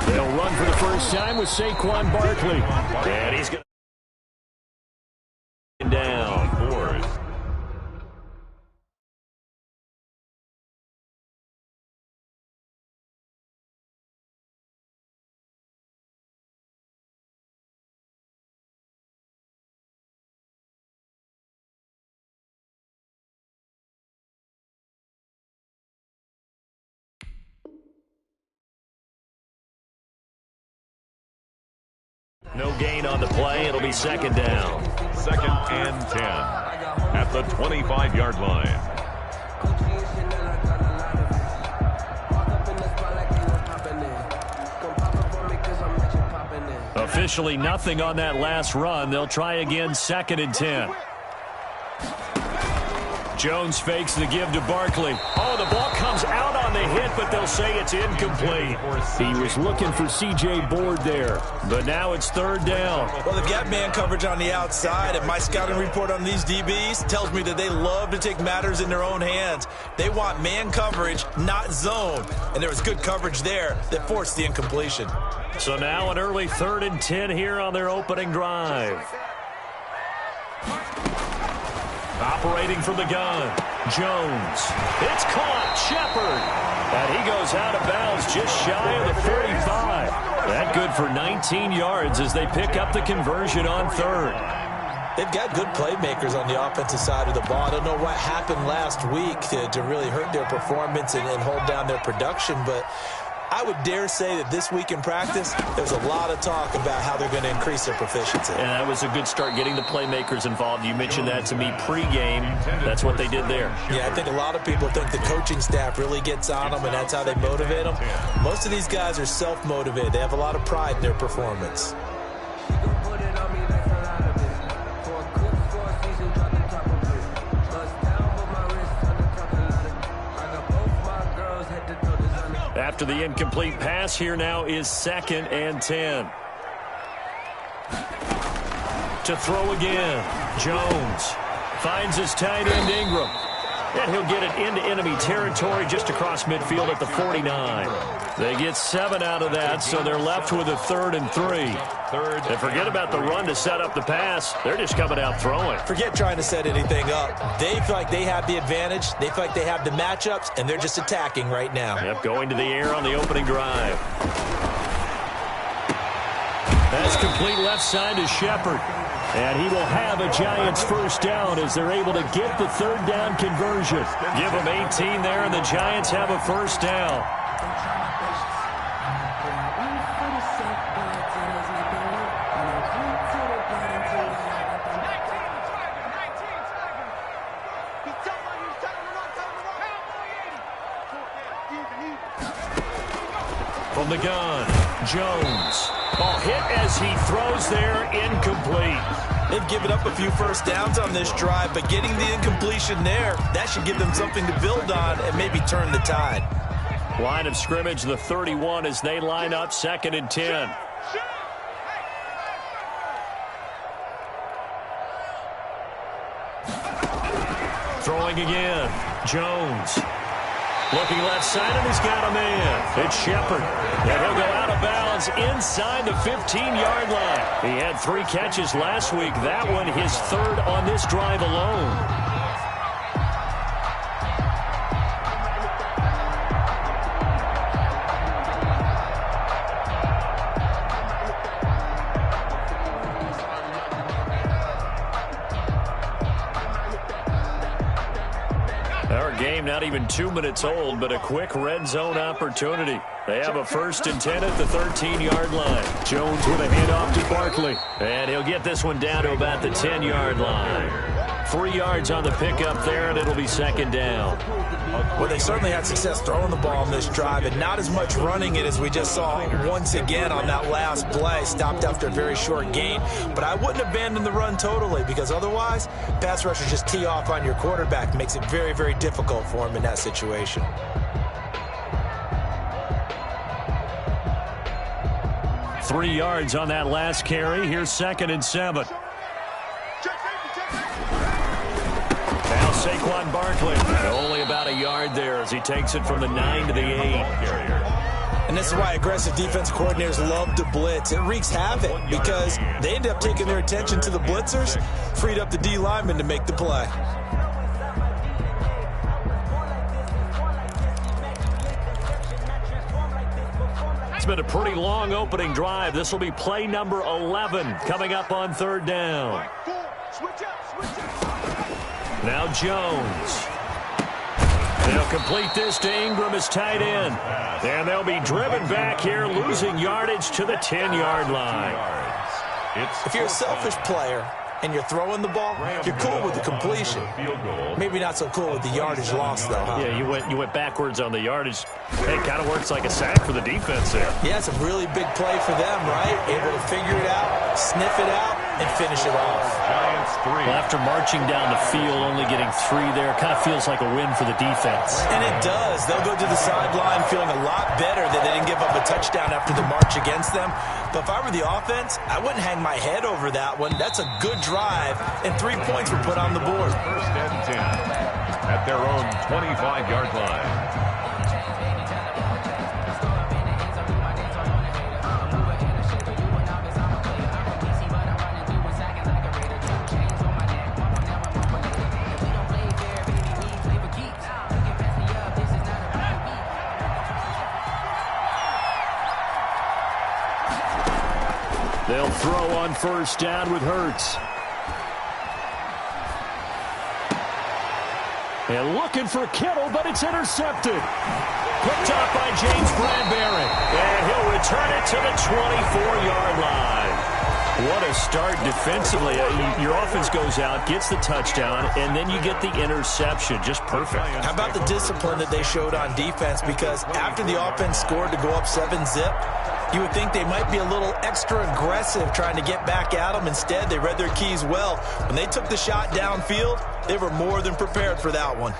They'll run for the first time with Saquon Barkley. And he's going down. Fourth. No gain on the play. It'll be second down. Second and 10 at the 25-yard line. Officially nothing on that last run. They'll try again, second and 10. Jones fakes the give to Barkley. Oh, the ball comes out on the hit, but they'll say it's incomplete. He was looking for C.J. Board there, but now it's third down. Well, they've got man coverage on the outside, and my scouting report on these DBs tells me that they love to take matters in their own hands. They want man coverage, not zone, and there was good coverage there that forced the incompletion. So now an early third and 10 here on their opening drive. Operating from the gun, Jones. It's caught, Shepard. And he goes out of bounds just shy of the 35. That good for 19 yards as they pick up the conversion on third. They've got good playmakers on the offensive side of the ball. I don't know what happened last week to really hurt their performance and hold down their production, but I would dare say that this week in practice, there's a lot of talk about how they're going to increase their proficiency. And that was a good start getting the playmakers involved. You mentioned that to me pregame. That's what they did there. Yeah, I think a lot of people think the coaching staff really gets on them, and that's how they motivate them. Most of these guys are self-motivated. They have a lot of pride in their performance. After the incomplete pass, here now is second and 10. To throw again, Jones finds his tight end Ingram. And he'll get it into enemy territory just across midfield at the 49. They get 7 out of that, so they're left with a 3rd and 3. And forget about the run to set up the pass. They're just coming out throwing. Forget trying to set anything up. They feel like they have the advantage. They feel like they have the matchups, and they're just attacking right now. Yep, going to the air on the opening drive. That's complete left side to Shepard. And he will have a Giants first down as they're able to get the third down conversion. Give them 18 there, and the Giants have a first down. From the gun, Jones. Ball hit as he throws there, incomplete. They've given up a few first downs on this drive, but getting the incompletion there, that should give them something to build on and maybe turn the tide. Line of scrimmage, the 31 as they line up, second and 10. Throwing again, Jones. Looking left side, and he's got a man. It's Shepard. And he'll go out of bounds inside the 15-yard line. He had 3 catches last week. That one his 3rd on this drive alone. Our game not even 2 minutes old, but a quick red zone opportunity. They have a 1st and 10 at the 13-yard line. Jones with a handoff to Barkley. And he'll get this one down to about the 10-yard line. 3 yards on the pickup there, and it'll be second down. Well, they certainly had success throwing the ball on this drive, and not as much running it as we just saw once again on that last play. Stopped after a very short gain. But I wouldn't abandon the run totally, because otherwise, pass rushers just tee off on your quarterback. Makes it very, very difficult for him in that situation. Three yards on that last carry. Here's second and 7. Now Saquon Barkley. Only about a yard there as he takes it from the 9 to the 8. And this is why aggressive defense coordinators love to blitz. It wreaks havoc because they end up taking their attention to the blitzers, freed up the D lineman to make the play. It's been a pretty long opening drive. This will be play number 11 coming up on third down. Now Jones. They'll complete this to Ingram as tight end. And they'll be driven back here, losing yardage to the 10-yard line. If you're a selfish player and you're throwing the ball, you're cool with the completion. Maybe not so cool with the yardage loss, though, huh? Yeah, you went backwards on the yardage. Hey, it kind of works like a sack for the defense there. Yeah, it's a really big play for them, right? Able to figure it out, sniff it out, and finish it off. Giants 3. Well, after marching down the field, only getting 3 there, kind of feels like a win for the defense. And it does. They'll go to the sideline feeling a lot better that they didn't give up a touchdown after the march against them. But if I were the offense, I wouldn't hang my head over that one. That's a good drive, and 3 points were put on the board. First and 10 at their own 25-yard line. They'll throw on first down with Hurts. And looking for Kittle, but it's intercepted. Picked up by James Bradbury. And he'll return it to the 24-yard line. What a start defensively. Your offense goes out, gets the touchdown, and then you get the interception. Just perfect. How about the discipline that they showed on defense? Because after the offense scored to go up 7-zip, you would think they might be a little extra aggressive trying to get back at them. Instead, they read their keys well. When they took the shot downfield, they were more than prepared for that one.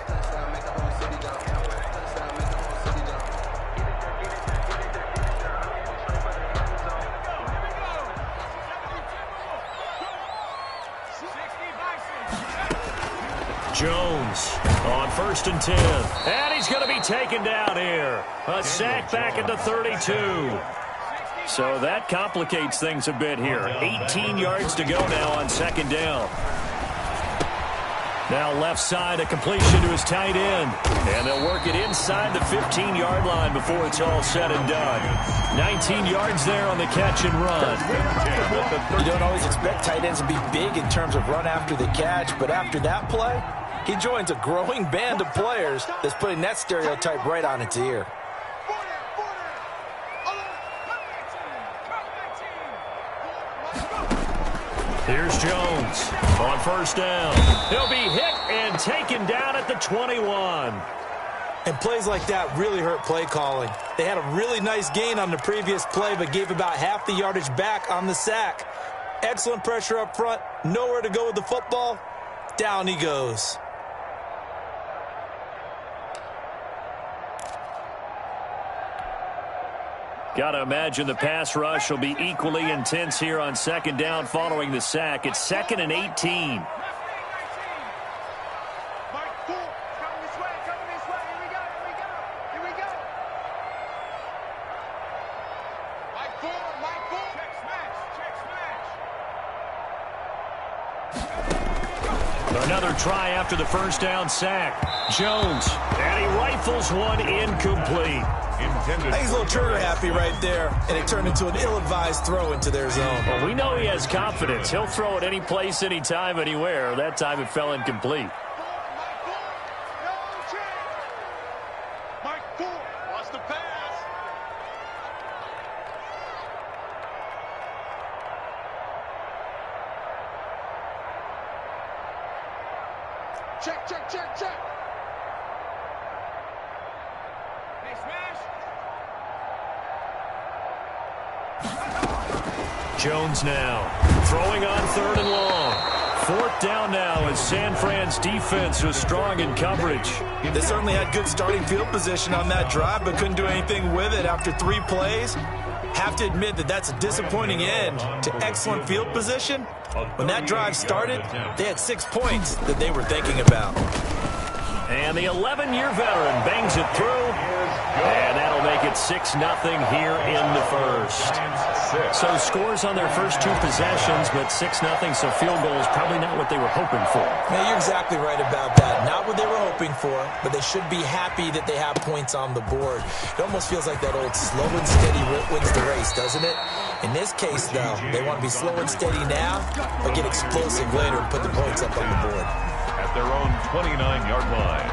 Jones on first and 10. And he's going to be taken down here. A sack back at the 32. So that complicates things a bit here. 18 yards to go now on second down. Now left side, a completion to his tight end. And they'll work it inside the 15-yard line before it's all said and done. 19 yards there on the catch and run. You don't always expect tight ends to be big in terms of run after the catch, but after that play, he joins a growing band of players that's putting that stereotype right on its ear. Here's Jones on first down. He'll be hit and taken down at the 21. And plays like that really hurt play calling. They had a really nice gain on the previous play, but gave about half the yardage back on the sack. Excellent pressure up front. Nowhere to go with the football. Down he goes. Got to imagine the pass rush will be equally intense here on second down following the sack. It's 2nd and 18. Another try after the first down sack. Jones, and he rifles one incomplete. I think he's a little trigger happy right there, and it turned into an ill-advised throw into their zone. Well, we know he has confidence. He'll throw it any place, anytime, anywhere. That time it fell incomplete. Check. Hey, smash. Jones now throwing on 3rd and long. 4th down now as San Fran's defense was strong in coverage. They certainly had good starting field position on that drive, but couldn't do anything with it after 3 plays. Have to admit that that's a disappointing end to excellent field position. When that drive started, they had 6 points that they were thinking about. And the 11-year veteran bangs it through, and that'll make it 6-0 here in the first. So scores on their first 2 possessions, but 6-0, so field goal is probably not what they were hoping for. Yeah, you're exactly right about that. Not what they were hoping for, but they should be happy that they have points on the board. It almost feels like that old slow and steady wins the race, doesn't it? In this case, though, they want to be slow and steady now, but get explosive later and put the points up on the board. At their own 29-yard line.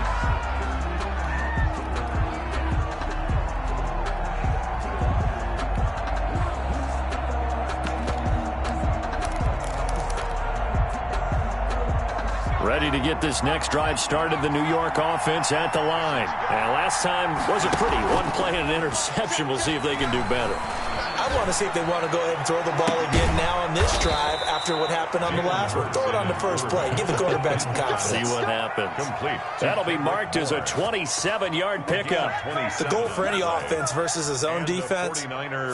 Ready to get this next drive started, the New York offense at the line. And last time wasn't pretty. One play and an interception. We'll see if they can do better. I want to see if they want to go ahead and throw the ball again now on this drive after what happened on the last one. Throw it on the first play. Give the quarterback some confidence. See what happens. Complete. That'll be marked as a 27-yard pickup. The goal for any offense versus a zone defense,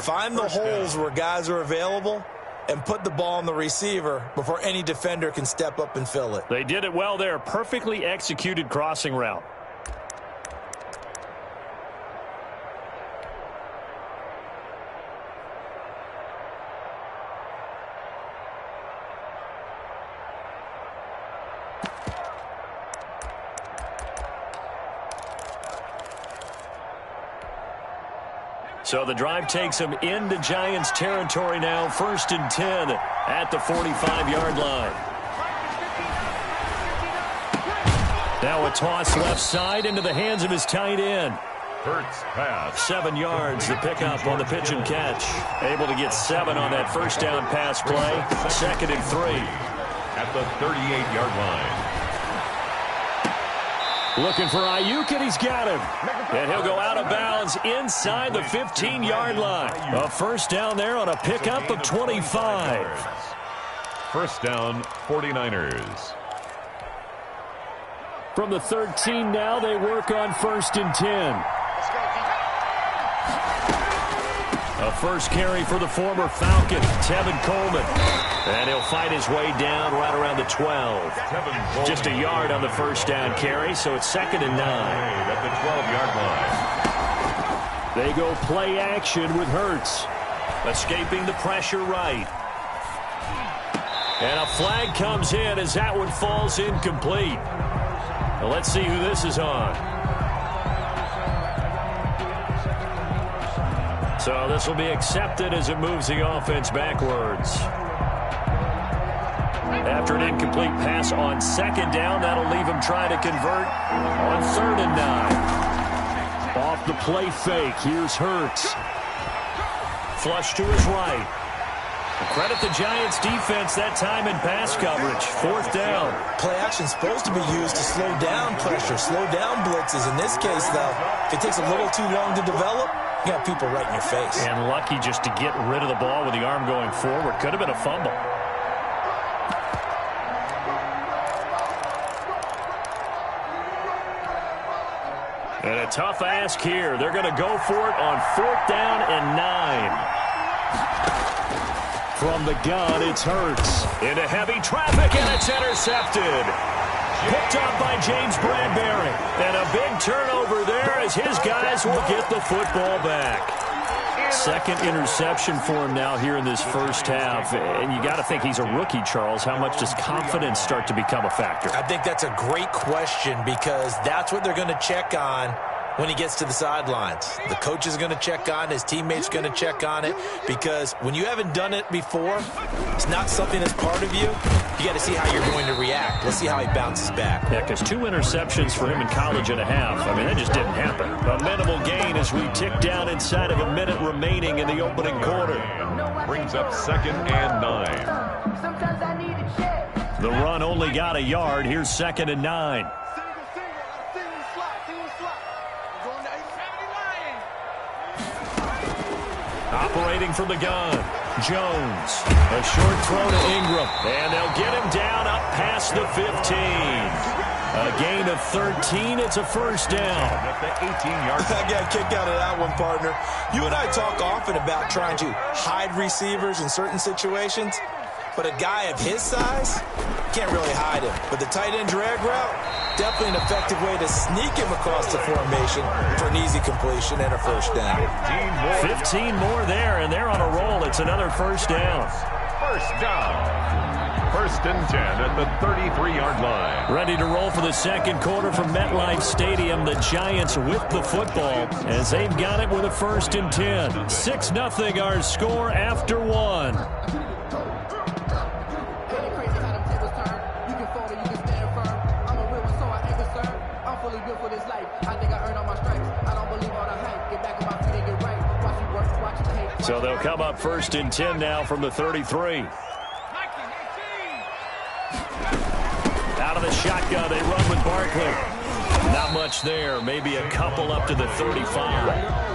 find the holes where guys are available and put the ball on the receiver before any defender can step up and fill it. They did it well there. Perfectly executed crossing route. So the drive takes them into Giants territory now, 1st and 10 at the 45-yard line. Now a toss left side into the hands of his tight end. Hurts pass. 7 yards, the pickup on the pitch and catch. Able to get 7 on that first down pass play. 2nd and 3. At the 38-yard line. Looking for Ayuk, and he's got him. And he'll go out of bounds inside the 15-yard line. A first down there on a pickup of 25. First down, 49ers. From the 13 now, they work on 1st and 10. A first carry for the former Falcon, Tevin Coleman. And he'll fight his way down right around the 12. Just a yard on the first down carry, so it's 2nd and 9. At the 12-yard line. They go play action with Hurts. Escaping the pressure right. And a flag comes in as that one falls incomplete. Well, let's see who this is on. So this will be accepted as it moves the offense backwards. After an incomplete pass on 2nd down, that'll leave him trying to convert on 3rd and 9. Off the play fake, here's Hurts. Flush to his right. Credit the Giants defense that time in pass coverage. 4th down. Play action supposed to be used to slow down pressure, slow down blitzes. In this case, though, if it takes a little too long to develop, you got people right in your face. And lucky just to get rid of the ball with the arm going forward. Could have been a fumble. And a tough ask here. They're going to go for it on 4th down and 9. From the gun, it's Hurts. Into heavy traffic, and it's intercepted. Picked up by James Bradbury. And a big turnover there as his guys will get the football back. 2nd interception for him now here in this first half. And you got to think he's a rookie, Charles. How much does confidence start to become a factor? I think that's a great question because that's what they're going to check on when he gets to the sidelines. The coach is going to check on it. His teammates going to check on it because when you haven't done it before, it's not something that's part of you. You got to see how you're going to react. Let's see how he bounces back. Yeah, because 2 interceptions for him in college and a half. I mean, that just didn't happen. A minimal gain as we tick down inside of a minute remaining in the opening quarter. Brings up 2nd and 9. The run only got a yard. Here's 2nd and 9. Operating from the gun, Jones. A short throw to Ingram. And they'll get him down up past the 15. A gain of 13. It's a first down. At the 18-yard line. I got kicked out of that one, partner. You and I talk often about trying to hide receivers in certain situations, but a guy of his size can't really hide him. But the tight end drag route, definitely an effective way to sneak him across the formation for an easy completion and a first down. 15 more there, and they're on a roll. It's another first down. First down. First and 10 at the 33-yard line. Ready to roll for the second quarter from MetLife Stadium. The Giants with the football as they've got it with a first and 10. 6-0 our score after one. So they'll come up first and 10 now from the 33. Out of the shotgun, they run with Barkley. Not much there. Maybe a couple up to the 35.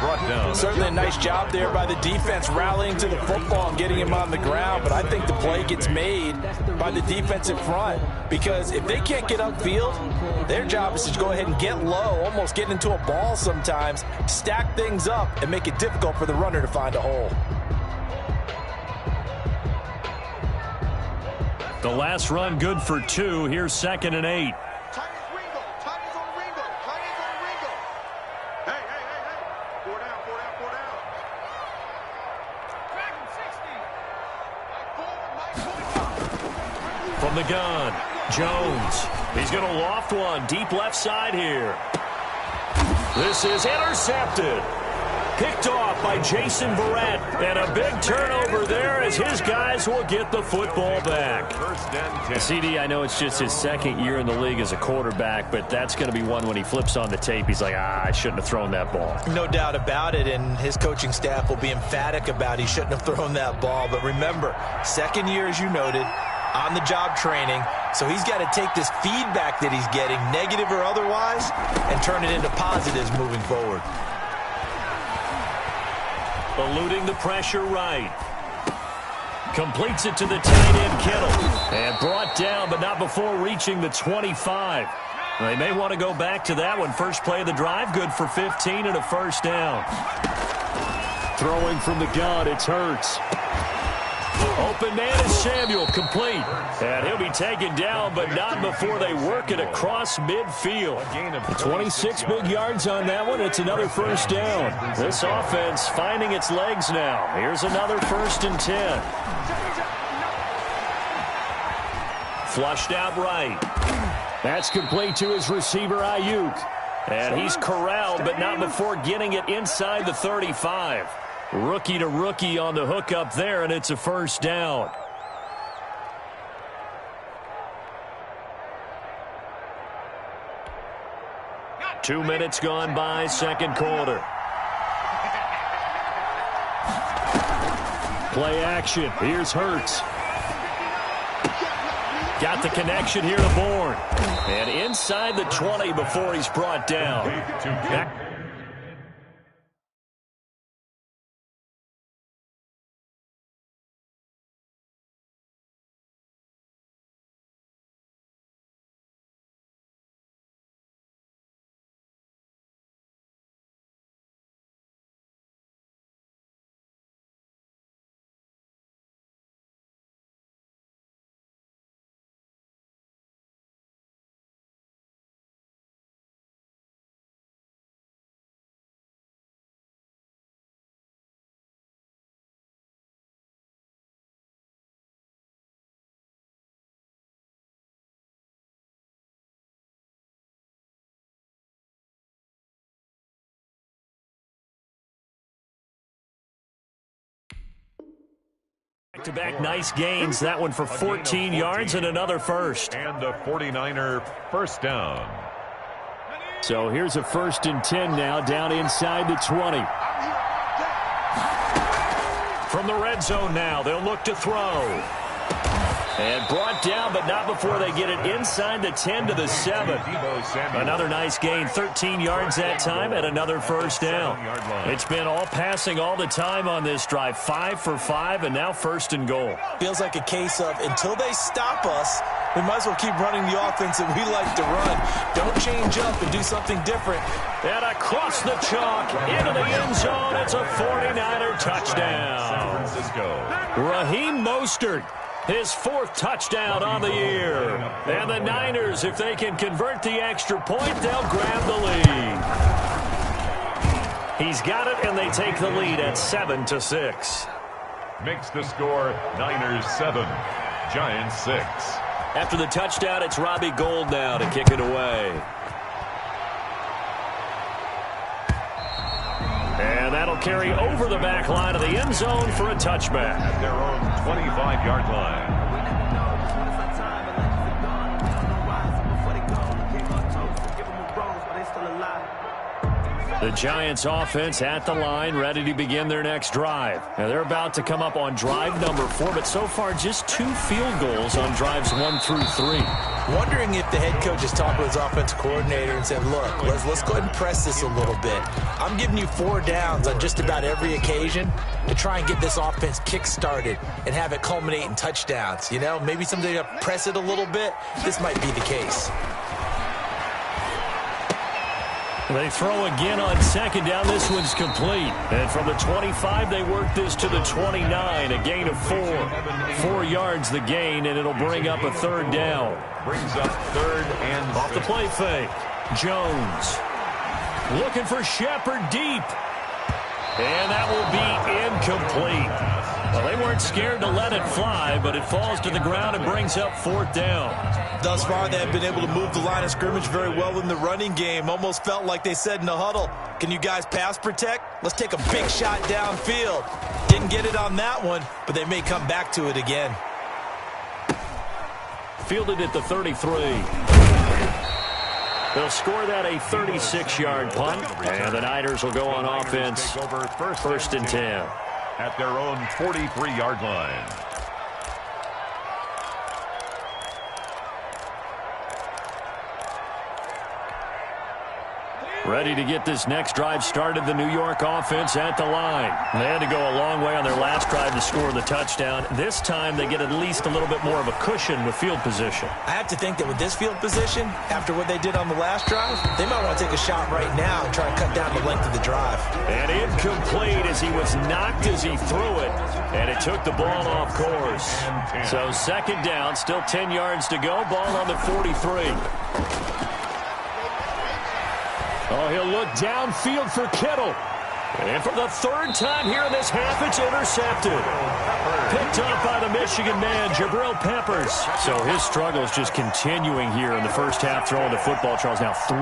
Brought down. Certainly a nice job there by the defense rallying to the football and getting him on the ground. But I think the play gets made by the defensive front. Because if they can't get upfield, their job is to go ahead and get low, almost get into a ball sometimes, stack things up, and make it difficult for the runner to find a hole. The last run good for 2. Here's 2nd and 8. From the gun, Jones. He's going to loft one deep left side here. This is intercepted. Picked off by Jason Verrett. And a big turnover there as his guys will get the football back. First and 10. CD, I know it's just his second year in the league as a quarterback, but that's going to be one when he flips on the tape. He's like, I shouldn't have thrown that ball. No doubt about it, and his coaching staff will be emphatic about he shouldn't have thrown that ball. But remember, second year, as you noted, on-the-job training, so he's got to take this feedback that he's getting, negative or otherwise, and turn it into positives moving forward. Eluding the pressure right. Completes it to the tight end, Kittle. And brought down, but not before reaching the 25. They may want to go back to that one. First play of the drive, good for 15 and a first down. Throwing from the gun, it's Hurts. Open man is Samuel, complete. And he'll be taken down, but not before they work it across midfield. 26 big yards on that one. It's another first down. This offense finding its legs now. Here's another first and 10. Flushed out right. That's complete to his receiver, Ayuk. And he's corralled, but not before getting it inside the 35. Rookie to rookie on the hook up there, and it's a first down. Two minutes gone by, second quarter. Play action. Here's Hurts. Got the connection here to Bourne. And inside the 20 before he's brought down. Back-to-back nice gains. That one for 14 yards and another first. And a 49er first down. So here's a first and 10 now, down inside the 20. From the red zone now, they'll look to throw. And brought down, but not before they get it inside the 10 to the 7. Another nice gain, 13 yards that time, and another first down. It's been all passing all the time on this drive. 5 for 5, and now first and goal. Feels like a case of until they stop us, We might as well keep running the offense that we like to run. Don't change up and do something different. And across the chalk, into the end zone, it's a 49er touchdown. San Francisco. Raheem Mostert, his 4th touchdown on the year. And the Niners, if they can convert the extra point, they'll grab the lead. He's got it, and they take the lead at 7-6. Makes the score Niners 7, Giants 6. After the touchdown, it's Robbie Gould now to kick it away. And that'll carry over the back line of the end zone for a touchback. At their own 25-yard line. The Giants offense at the line, ready to begin their next drive. Now they're about to come up on drive number 4, but so far just 2 field goals on drives 1 through 3. Wondering if the head coach has talked with his offensive coordinator and said, look, let's go ahead and press this a little bit. I'm giving you 4 downs on just about every occasion to try and get this offense kick-started and have it culminate in touchdowns. You know, maybe someday to press it a little bit. This might be the case. They throw again on 2nd down. This one's complete. And from the 25, they work this to the 29. A gain of 4. 4 yards the gain, and it'll bring up a 3rd down. Brings up 3rd and Off the play fake. Jones looking for Shepard deep. And that will be incomplete. Well, they weren't scared to let it fly, but it falls to the ground and brings up 4th down. Thus far, they have been able to move the line of scrimmage very well in the running game. Almost felt like they said in the huddle, can you guys pass protect? Let's take a big shot downfield. Didn't get it on that one, but they may come back to it again. Fielded at the 33. They'll score that a 36-yard punt, and the Niners will go on offense first and 10. At their own 43-yard line. Ready to get this next drive started, the New York offense at the line. They had to go a long way on their last drive to score the touchdown. This time they get at least a little bit more of a cushion with field position. I have to think that with this field position, after what they did on the last drive, they might want to take a shot right now and try to cut down the length of the drive. And incomplete as he was knocked as he threw it, and it took the ball off course. So 2nd down, still 10 yards to go, ball on the 43. Oh, he'll look downfield for Kittle. And for the 3rd time here in this half, it's intercepted. Picked up by the Michigan man, Jabril Peppers. So his struggle is just continuing here in the first half, throwing the football, Charles. Now 3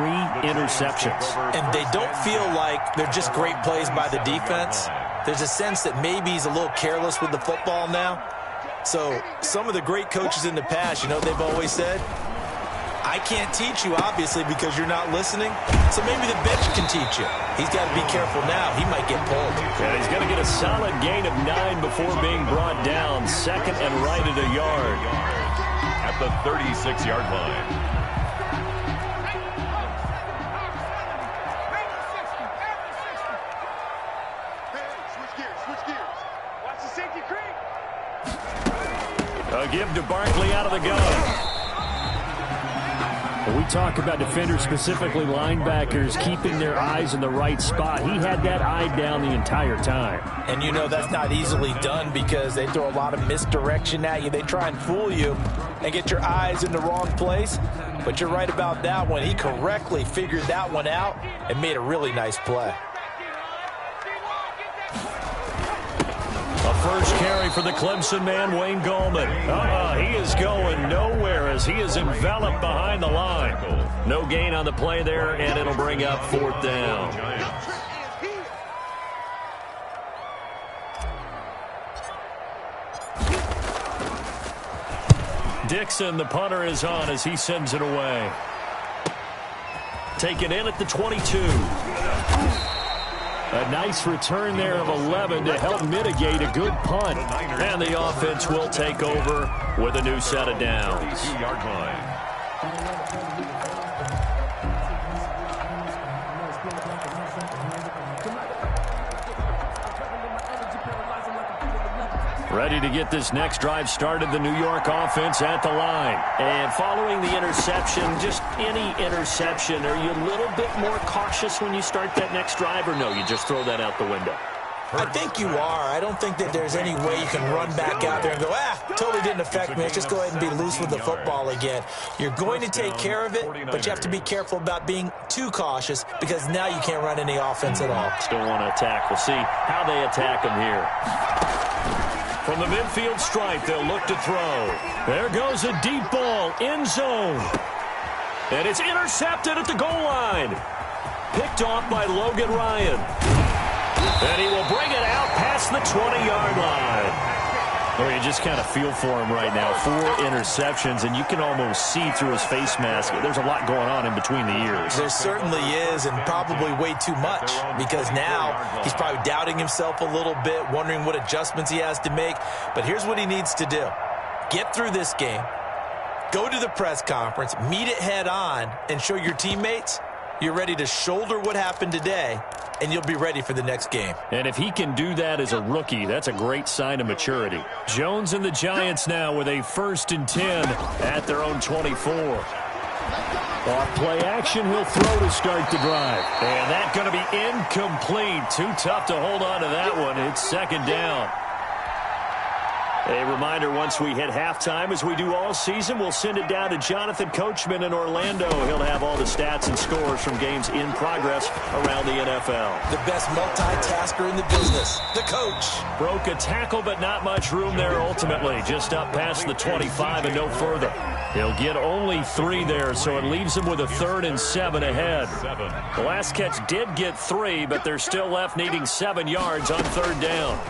interceptions. And they don't feel like they're just great plays by the defense. There's a sense that maybe he's a little careless with the football now. So some of the great coaches in the past, you know, they've always said, I can't teach you, obviously, because you're not listening. So maybe the bench can teach you. He's got to be careful now. He might get pulled. Yeah, he's going to get a solid gain of 9 before being brought down. 2nd and right at a yard. At the 36-yard line. Switch gears. Watch the safety creep. A give to Barkley out of the gun. When we talk about defenders, specifically linebackers, keeping their eyes in the right spot, he had that eye down the entire time. And you know that's not easily done because they throw a lot of misdirection at you. They try and fool you and get your eyes in the wrong place. But you're right about that one. He correctly figured that one out and made a really nice play. A first carry for the Clemson man, Wayne Gallman. He is going nowhere as he is enveloped behind the line. No gain on the play there, and it'll bring up 4th down. Dixon, the punter, is on as he sends it away. Taken in at the 22. A nice return there of 11 to help mitigate a good punt. And the offense will take over with a new set of downs. 2-yard line. Ready to get this next drive started, the New York offense at the line. And following the interception, just any interception, are you a little bit more cautious when you start that next drive, or no, you just throw that out the window? I think you are. I don't think that there's any way you can run back out there and go, totally didn't affect me. Let's just go ahead and be loose with the football again. You're going to take care of it, but you have to be careful about being too cautious because now you can't run any offense at all. Still want to attack. We'll see how they attack them here. From the midfield stripe, they'll look to throw. There goes a deep ball, end zone. And it's intercepted at the goal line. Picked off by Logan Ryan. And he will bring it out past the 20-yard line. Oh, you just kind of feel for him right now. 4 interceptions, and you can almost see through his face mask. There's a lot going on in between the ears. There certainly is, and probably way too much, because now he's probably doubting himself a little bit, wondering what adjustments he has to make. But here's what he needs to do. Get through this game, go to the press conference, meet it head on, and show your teammates you're ready to shoulder what happened today, and you'll be ready for the next game. And if he can do that as a rookie, that's a great sign of maturity. Jones and the Giants now with a 1st and 10 at their own 24. Off play action, he'll throw to start the drive. And that's going to be incomplete. Too tough to hold on to that one. It's 2nd down. A reminder, once we hit halftime, as we do all season, we'll send it down to Jonathan Coachman in Orlando. He'll have all the stats and scores from games in progress around the NFL. The best multitasker in the business, the coach. Broke a tackle, but not much room there ultimately. Just up past the 25 and no further. He'll get only 3 there, so it leaves him with a 3rd and 7 ahead. The last catch did get 3, but they're still left needing 7 yards on 3rd down.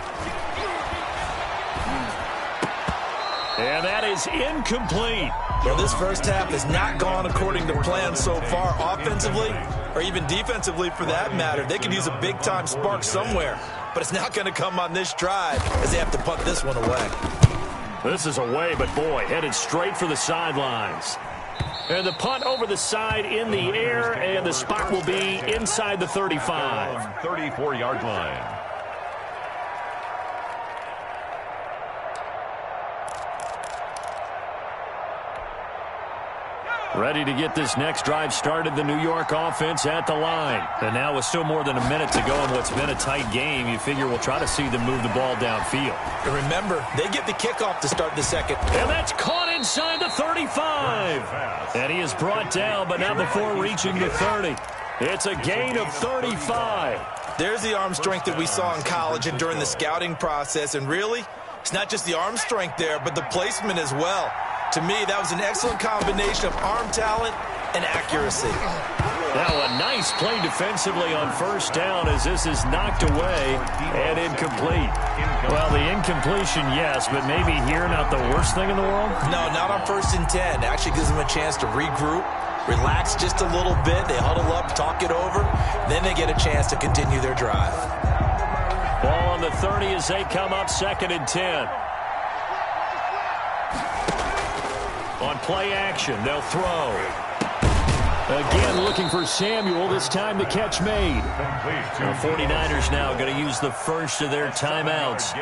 And that is incomplete. Well, this first half has not gone according to plan so far, offensively or even defensively for that matter. They could use a big-time spark somewhere, but it's not going to come on this drive as they have to punt this one away. This is away, but boy, headed straight for the sidelines. And the punt over the side in the air, and the spot will be inside the 35. 34-yard line. Ready to get this next drive started, the New York offense at the line. And now with still more than a minute to go in what's been a tight game, you figure we'll try to see them move the ball downfield. And remember, they get the kickoff to start the second. And that's caught inside the 35. And he is brought down, but not before reaching the 30. It's a gain of 35. There's the arm strength that we saw in college and during the scouting process. And really, it's not just the arm strength there, but the placement as well. To me, that was an excellent combination of arm talent and accuracy. Now a nice play defensively on 1st down as this is knocked away and incomplete. Well, the incompletion, yes, but maybe here not the worst thing in the world? No, not on 1st and 10. Actually gives them a chance to regroup, relax just a little bit. They huddle up, talk it over. Then they get a chance to continue their drive. Ball on the 30 as they come up 2nd and 10. On play action, they'll throw. Again, looking for Samuel. This time the catch made. The 49ers now going to use the first of their timeouts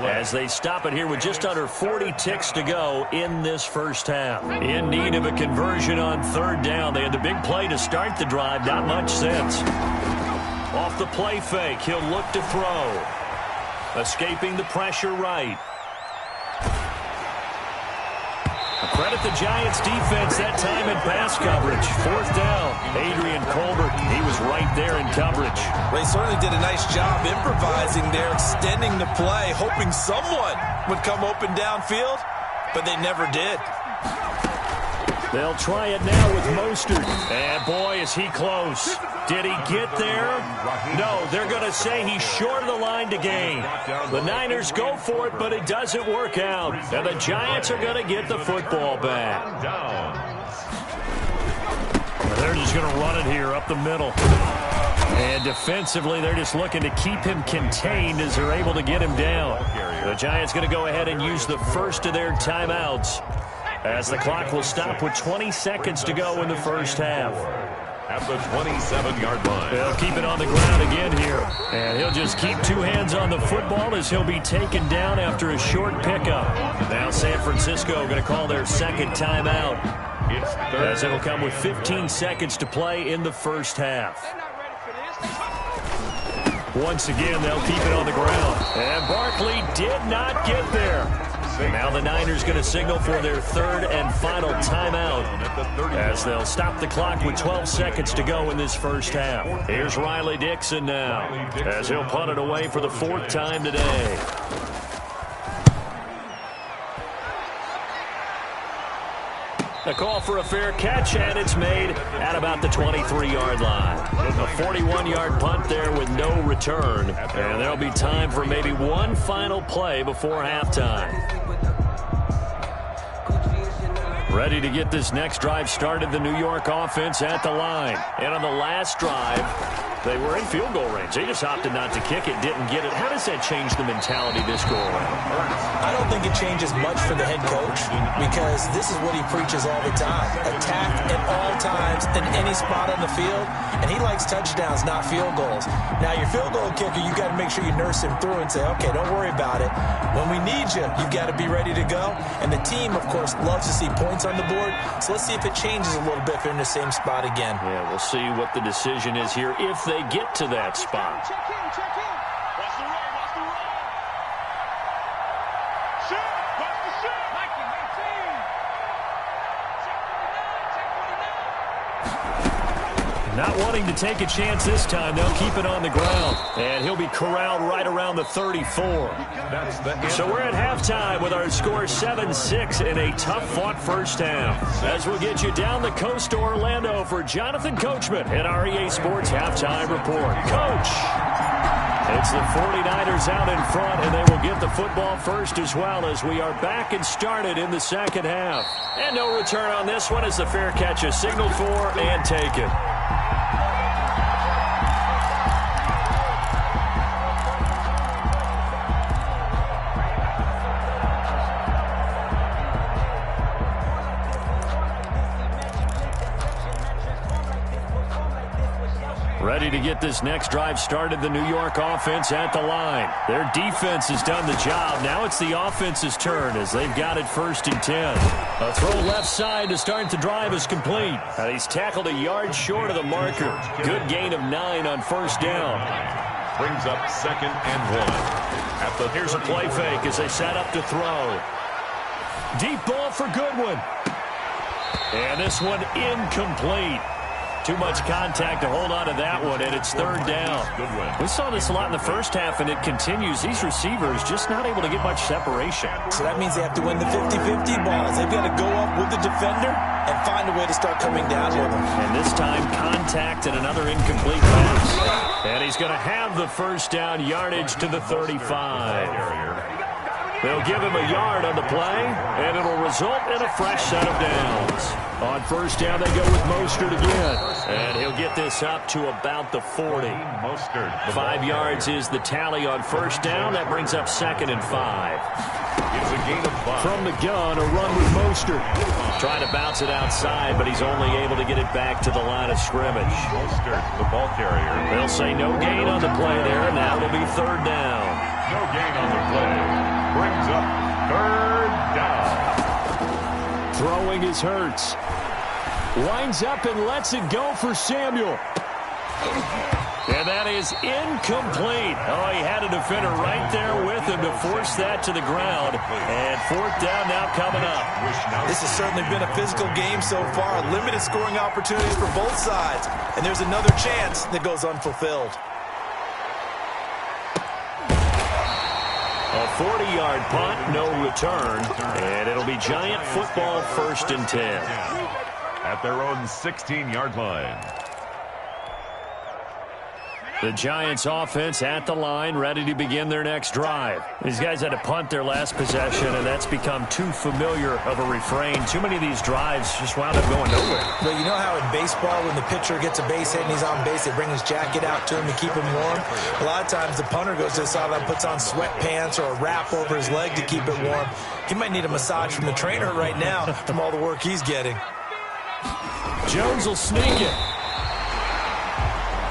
as they stop it here with just under 40 ticks to go in this first half. In need of a conversion on 3rd down. They had the big play to start the drive. Not much sense. Off the play fake, he'll look to throw. Escaping the pressure right. Credit the Giants defense that time in pass coverage. 4th down. Adrian Colbert, he was right there in coverage. They certainly did a nice job improvising there, extending the play, hoping someone would come open downfield, but they never did. They'll try it now with Mostert. And boy, is he close. Did he get there? No, they're going to say he's short of the line to gain. The Niners go for it, but it doesn't work out. And the Giants are going to get the football back. They're just going to run it here up the middle. And defensively, they're just looking to keep him contained as they're able to get him down. The Giants going to go ahead and use the first of their timeouts, as the clock will stop with 20 seconds to go in the first half. At the 27-yard line. They'll keep it on the ground again here. And he'll just keep two hands on the football as he'll be taken down after a short pickup. Now San Francisco going to call their second timeout, as it'll come with 15 seconds to play in the first half. Once again, they'll keep it on the ground. And Barkley did not get there. Now the Niners going to signal for their third and final timeout, as they'll stop the clock with 12 seconds to go in this first half. Here's Riley Dixon now, as he'll punt it away for the fourth time today. A call for a fair catch, and it's made at about the 23-yard line. A 41-yard punt there with no return, and there'll be time for maybe one final play before halftime. Ready to get this next drive started, the New York offense at the line. And on the last drive, they were in field goal range. They just opted not to kick it, didn't get it. How does that change the mentality this go around? I don't think it changes much for the head coach, because this is what he preaches all the time. Attack at all times in any spot on the field, and he likes touchdowns, not field goals. Now, your field goal kicker, you got to make sure you nurse him through and say, okay, don't worry about it. When we need you, you've got to be ready to go. And the team, of course, loves to see points on the board, so let's see if it changes a little bit if they're in the same spot again. Yeah, we'll see what the decision is here if they get to that spot. Check in. Watch the run. Shoot. Watch the shoot. Mikey, 18. Not wanting to take a chance this time, they'll keep it on the ground. And he'll be corralled right around the 34. So we're at halftime with our score 7-6 in a tough-fought first half. As we'll get you down the coast to Orlando for Jonathan Coachman at our EA Sports Halftime Report. Coach! It's the 49ers out in front, and they will get the football first as well, as we are back and started in the second half. And no return on this one as the fair catch is signaled for and taken. Ready to get this next drive started, the New York offense at the line. Their defense has done the job. Now it's the offense's turn as they've got it 1st and 10. A throw left side to start the drive is complete. And he's tackled a yard short of the marker. Good gain of 9 on first down. Brings up 2nd and 1. Here's a play fake as they set up to throw. Deep ball for Goodwin. And this one incomplete. Too much contact to hold on to that one, and it's 3rd down. We saw this a lot in the first half, and it continues. These receivers just not able to get much separation. So that means they have to win the 50-50 balls. They've got to go up with the defender and find a way to start coming down with them. And this time, contact and another incomplete pass. And he's going to have the first down, yardage to the 35. They'll give him a yard on the play, and it'll result in a fresh set of downs. On first down, they go with Mostert again. And he'll get this up to about the 40. 5 yards is the tally on first down. That brings up 2nd and 5. It's a gain of 5. From the gun, a run with Mostert. Trying to bounce it outside, but he's only able to get it back to the line of scrimmage. Mostert, the ball carrier. They'll say no gain on the play there. Now it'll be 3rd down. No gain on the play. Brings up 3rd down. Throwing is Hurts. Winds up and lets it go for Samuel. And that is incomplete. Oh, he had a defender right there with him to force that to the ground. And 4th down now coming up. This has certainly been a physical game so far. Limited scoring opportunities for both sides. And there's another chance that goes unfulfilled. A 40-yard punt, no return. And it'll be Giant football 1st and 10. At their own 16-yard line. The Giants offense at the line, ready to begin their next drive. These guys had to punt their last possession, and that's become too familiar of a refrain. Too many of these drives just wound up going nowhere. But you know how in baseball, when the pitcher gets a base hit and he's on base, they bring his jacket out to him to keep him warm? A lot of times the punter goes to the sideline, puts on sweatpants or a wrap over his leg to keep it warm. He might need a massage from the trainer right now from all the work he's getting. Jones will sneak it.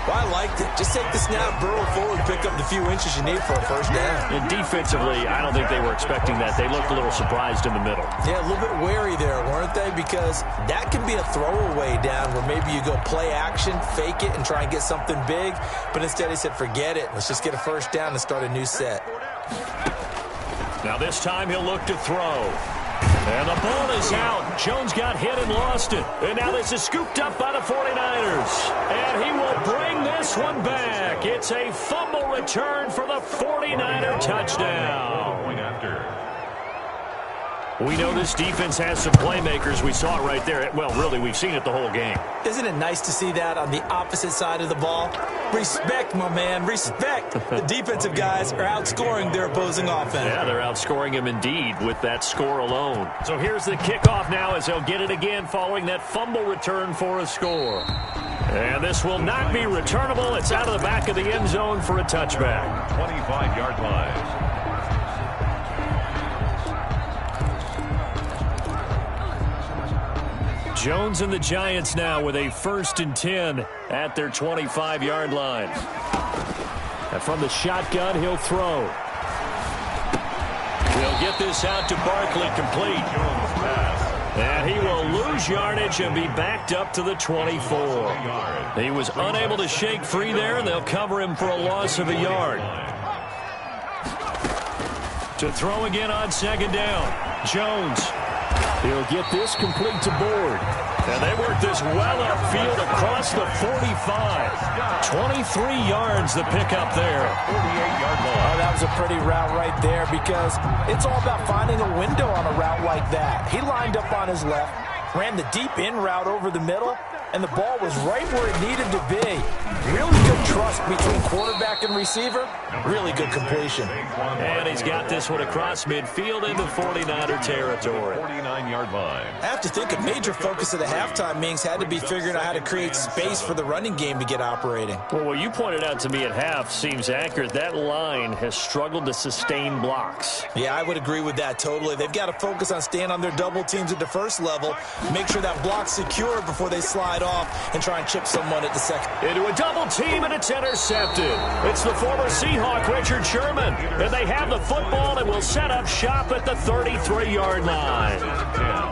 Well, I liked it. Just take the snap, burrow forward, pick up the few inches you need for a first down. And defensively, I don't think they were expecting that. They looked a little surprised in the middle. Yeah, a little bit wary there, weren't they? Because that can be a throwaway down where maybe you go play action, fake it, and try and get something big. But instead he said, forget it. Let's just get a first down and start a new set. Now this time he'll look to throw. And the ball is out. Jones got hit and lost it. And now this is scooped up by the 49ers. And he will bring this one back. It's a fumble return for the 49er touchdown. Going after. We know this defense has some playmakers. We saw it right there. Well, really, we've seen it the whole game. Isn't it nice to see that on the opposite side of the ball? Respect, my man, respect. The defensive guys are outscoring their opposing offense. Yeah, they're outscoring him indeed with that score alone. So here's the kickoff now as they'll get it again following that fumble return for a score. And this will not be returnable. It's out of the back of the end zone for a touchback. 25-yard line. Jones and the Giants now with a 1st and 10 at their 25-yard line. And from the shotgun, he'll throw. He'll get this out to Barkley, complete. And he will lose yardage and be backed up to the 24. He was unable to shake free there, and they'll cover him for a loss of a yard. To throw again on 2nd down. Jones. He'll get this complete to Board. And they work this well upfield across the 45. 23 yards the pickup there. 48-yard line. Oh, that was a pretty route right there because it's all about finding a window on a route like that. He lined up on his left, ran the deep in route over the middle, and the ball was right where it needed to be. Really good trust between quarterback and receiver. Really good completion. And he's got this one across midfield into 49er territory. 49-yard line. I have to think a major focus of the halftime meetings had to be figuring out how to create space for the running game to get operating. Well, what you pointed out to me at half seems accurate. That line has struggled to sustain blocks. Yeah, I would agree with that totally. They've got to focus on staying on their double teams at the first level, make sure that block's secure before they slide off and try and chip someone at the second. Into a double team, and it's intercepted. It's the former Seahawk, Richard Sherman. And they have the football and will set up shop at the 33-yard line.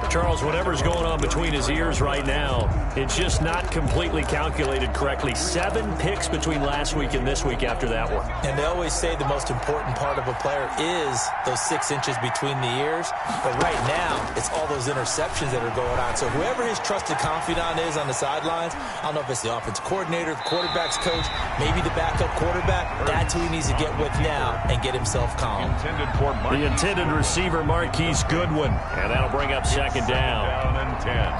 Charles, whatever's going on between his ears right now, it's just not completely calculated correctly. 7 picks between last week and this week after that one. And they always say the most important part of a player is those 6 inches between the ears. But right now, it's all those interceptions that are going on. So whoever his trusted confidant is on the sidelines, I don't know if it's the offensive coordinator, the quarterback's coach, maybe the backup quarterback, that's who he needs to get with now and get himself calm. The intended receiver, Marquise Goodwin. And that'll bring up 2nd down. Down and 10.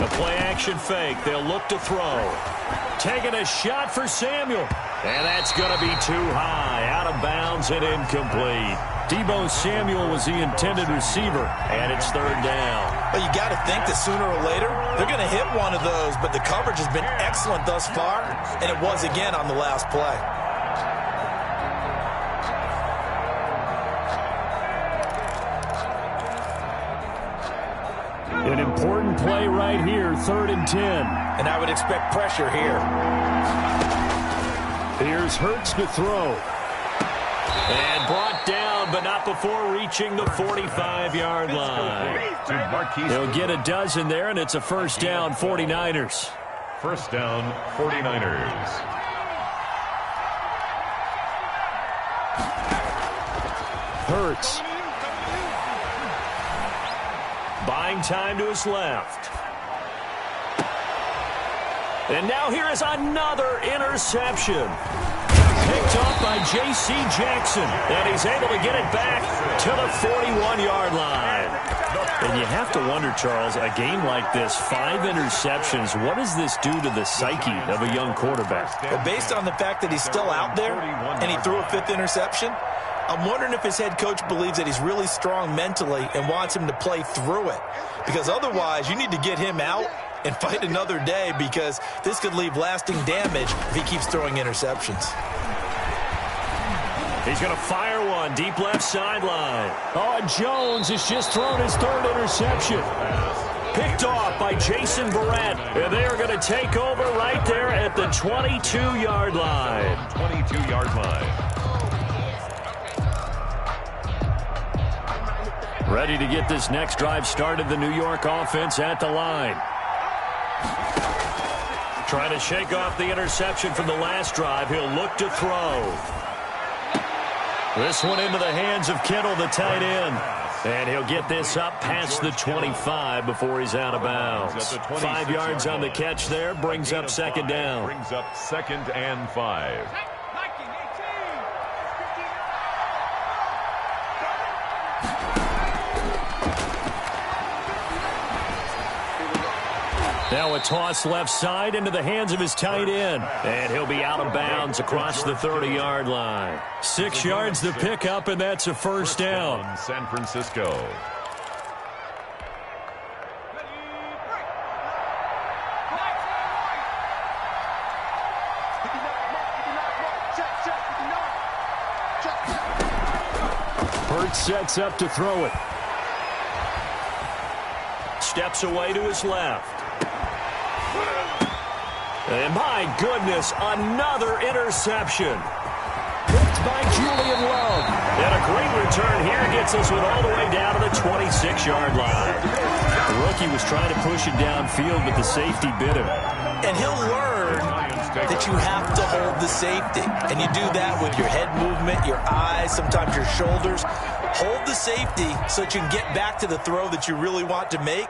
The play-action fake. They'll look to throw. Taking a shot for Samuel. And that's going to be too high. Out of bounds and incomplete. Deebo Samuel was the intended receiver, and it's 3rd down. But you got to think that sooner or later, they're going to hit one of those. But the coverage has been excellent thus far, and it was again on the last play. An important play right here, 3rd and 10. And I would expect pressure here. Here's Hurts to throw. And brought down, but not before reaching the 45-yard line. He'll get a dozen there, and it's a 1st down, 49ers. 1st down, 49ers. Hurts. Buying time to his left. And now here is another interception. Picked off by J.C. Jackson. And he's able to get it back to the 41-yard line. And you have to wonder, Charles, a game like this, 5 interceptions, what does this do to the psyche of a young quarterback? Well, based on the fact that he's still out there and he threw a 5th interception, I'm wondering if his head coach believes that he's really strong mentally and wants him to play through it. Because otherwise, you need to get him out and fight another day, because this could leave lasting damage if he keeps throwing interceptions. He's going to fire one deep left sideline. Oh, and Jones has just thrown his third interception. Picked off by Jason Barrett. And they are going to take over right there at the 22-yard line. 22-yard line. Ready to get this next drive started, the New York offense at the line. Trying to shake off the interception from the last drive. He'll look to throw. This one into the hands of Kittle, the tight end. And he'll get this up past the 25 before he's out of bounds. 5 yards on the catch there, brings up second down. Brings up 2nd and 5. Now a toss left side into the hands of his tight end. And he'll be out of bounds across the 30-yard line. 6 yards the pickup, and that's a first down. San Francisco. Hurts sets up to throw it. Steps away to his left. And my goodness, another interception. Picked by Julian Love. And a great return here gets this one all the way down to the 26-yard line. The rookie was trying to push it downfield, but the safety bit him. And he'll learn that you have to hold the safety. And you do that with your head movement, your eyes, sometimes your shoulders. Hold the safety so that you can get back to the throw that you really want to make.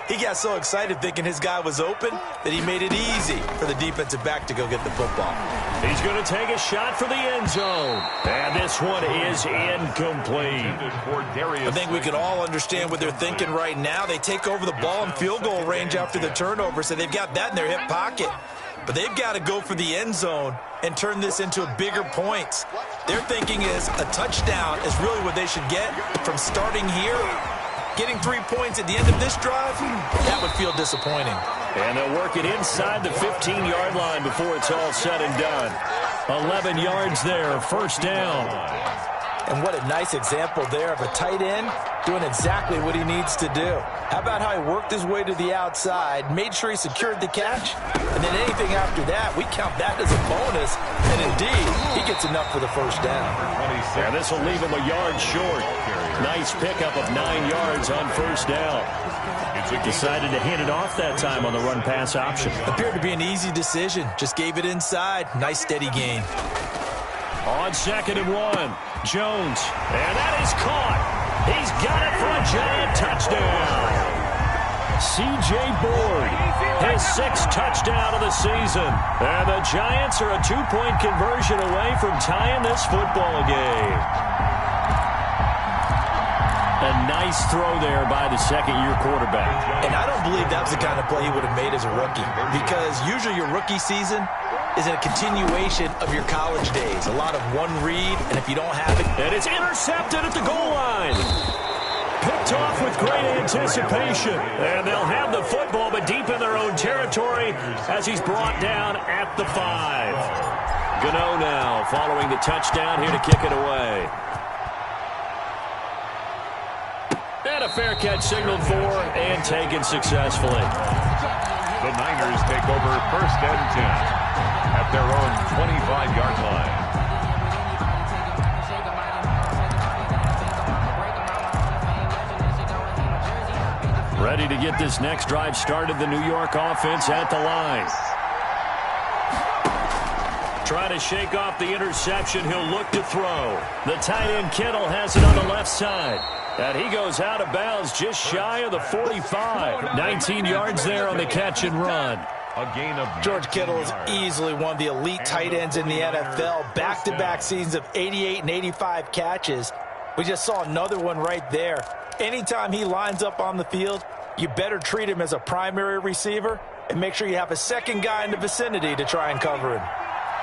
He got so excited thinking his guy was open that he made it easy for the defensive back to go get the football. He's going to take a shot for the end zone. And this one is incomplete. I think we can all understand what they're thinking right now. They take over the ball in field goal range after the turnover, so they've got that in their hip pocket. But they've got to go for the end zone and turn this into bigger points. Their thinking is a touchdown is really what they should get from starting here. Getting 3 points at the end of this drive, that would feel disappointing. And they'll work it inside the 15-yard line before it's all said and done. 11 yards there, first down. And what a nice example there of a tight end doing exactly what he needs to do. How about how he worked his way to the outside, made sure he secured the catch, and then anything after that, we count that as a bonus. And indeed, he gets enough for the first down. And this will leave him a yard short. Nice pickup of 9 yards on first down. Decided to hand it off that time on the run-pass option. Appeared to be an easy decision. Just gave it inside. Nice steady gain. On 2nd and 1, Jones. And that is caught. He's got it for a giant touchdown. C.J. Board, his 6th touchdown of the season. And the Giants are a 2-point conversion away from tying this football game. A nice throw there by the second-year quarterback. And I don't believe that was the kind of play he would have made as a rookie, because usually your rookie season is a continuation of your college days. A lot of one read, and if you don't have it... And it's intercepted at the goal line. Picked off with great anticipation. And they'll have the football, but deep in their own territory as he's brought down at the 5. Gano now following the touchdown here to kick it away. And a fair catch signaled for and taken successfully. The Niners take over 1st and 10 at their own 25-yard line. Ready to get this next drive started, the New York offense at the line. Trying to shake off the interception, he'll look to throw. The tight end Kittle has it on the left side. And he goes out of bounds just shy of the 45. 19 yards there on the catch and run. A gain of George Kittle is easily one of the elite tight ends in the NFL. Back-to-back seasons of 88 and 85 catches. We just saw another one right there. Anytime he lines up on the field, you better treat him as a primary receiver and make sure you have a second guy in the vicinity to try and cover him.